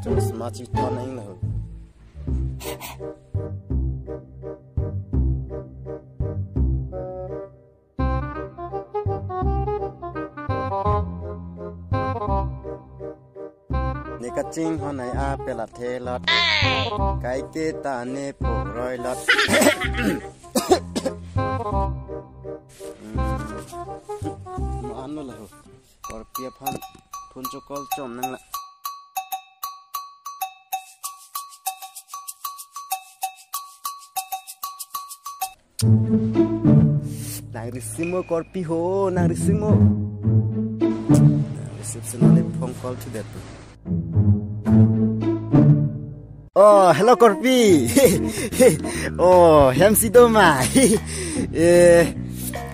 Just much turning now. Ching hôm nay pe là thế lót cái kia ta nê phổ rồi lót mà ăn nó là còn kia phun cho con chôm năng lại nang risimo korpi ho nang risimo reception on the phone call to that. Oh, hello Korpi. Oh, hem si do ma.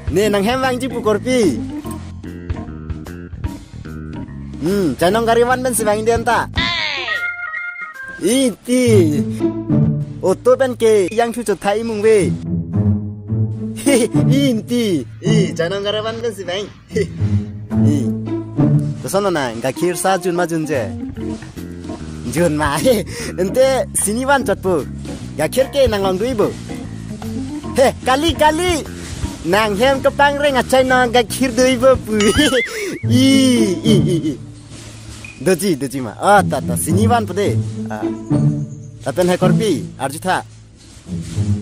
Ne nang hem wang ji pu Korpi. Janong kariwan ben si wang den ta. Iti. Oto ben ke yang thu cho thai mung we. Inti. Janong kariwan ben si wang. Kosono na gakir sa jun ma jun je. Jun ma ente siniwan chatpu gakir ke nang long duibu he kali nang hem kapang reng achai na gakir duibu pu doji ma ta siniwan pade tapen he Korpi arjutha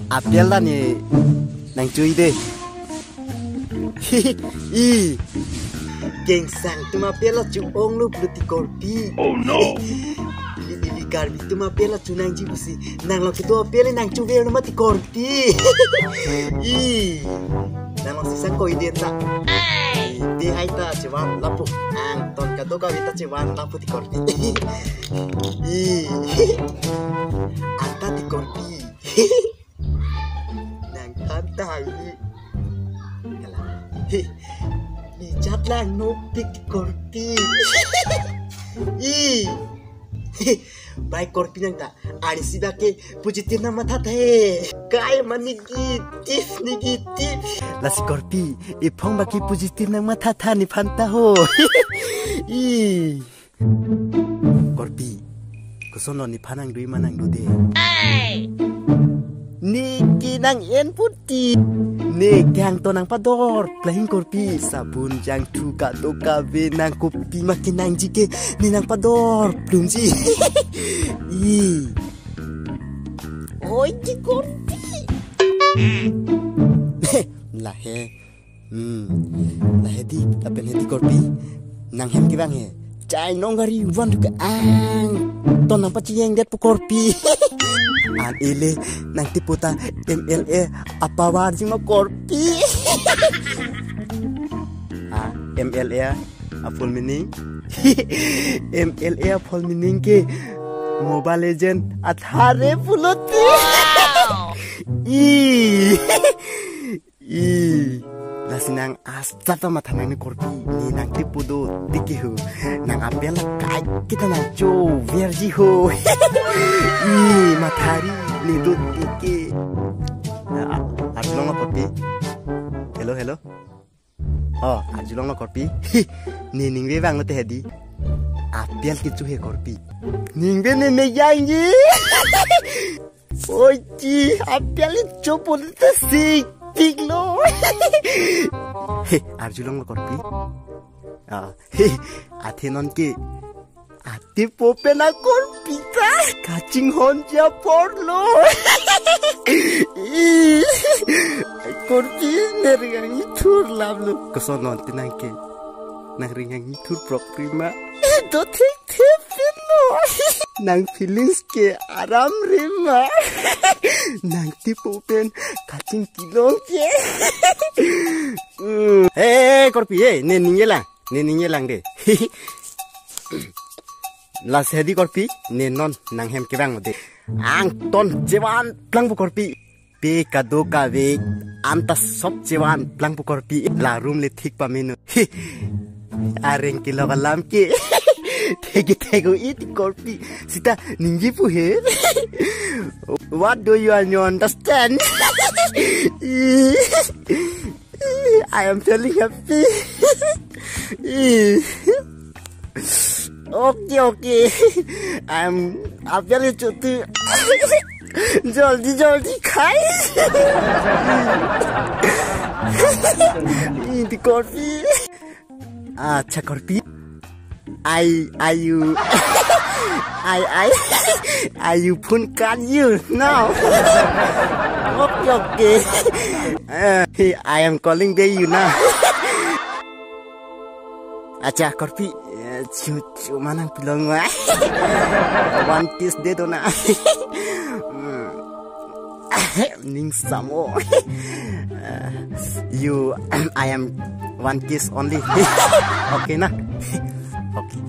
apel la ni nang chui de geng sang tuma pela chu ong lu pluti Korpi. Oh no. Garbi tuma pela chu nang ji busi nang lo ke to pele nang chu ve no mati Korpi. Nang lo si sang ko ide ta. Di hai ta chewan lapu ang ton ka to ka vita chewan lapu ti Korpi. Anta ti Korpi. Nang anta hai. Kala. Chat lang no pik Korpi. Baik Korpi nang ta ari sida ke pujitir na matha the kai manigitif la si Korpi ipong baki pujitir na matha tha ni phanta ho. Korpi kusono ni phanang dui manang du de ni kinang en puti ne kyang to nang pador playing Korpi sabun jang tu ka to ka ve nang kopi makin nang jike ni nang pador plumji. Oi ki Korpi la he di apen he di Korpi nang hem ki bang he chai nong gari wan ka ang to nang pachieng det pu Korpi. An ele nang tiputa MLA apa warjing ma Korpi. MLA a full meaning. MLA full meaning ke Mobile Legend athare puloti. Lasinang astata mathanang ni Korpi ni nang tipudo dikihu nang apela kai kita nang jo verji ho. Mathari ni do diki. Arjulong Korpi. Hello. Oh, arjulong Korpi. Ni ningwe bang no te hedi. Apel ki chu he Korpi. Ningwe ne yang ji. Oi ji, apel chu pun te sik. Tiglo. Arjulong Korpi. Athenon ke ati popena Korpi ta kaching honja porlo. Korpi neringangi tur lablo kosonon tinang ke neringangi tur prima do tepino nang feelings ke aram rima nang tipopen kaching kilong ke. Korpi ne ningelang de. Las hedi Korpi ne non nang hem ke bang de ang ton jewan plang bu Korpi pe kado ka ve anta sob jewan plang bu Korpi la room le thik pa menu areng ki logalam ke tego it Korpi sita ninji pu he. What do you understand? I am feeling happy. Okay. I'm very chutu. जल्दी खाई the coffee. अच्छा coffee. I phone call you now. Okay. I am calling you now. अच्छा coffee. Cuma nang bilang one kiss deh dona. Ning samo. I am one kiss only. Okay na. Okay.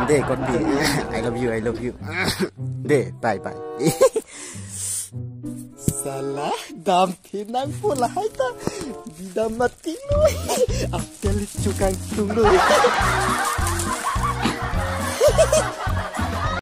De coffee. I love you. De bye. Salah dam pinang pula ita bida mati lo. Apel cukang tunggu.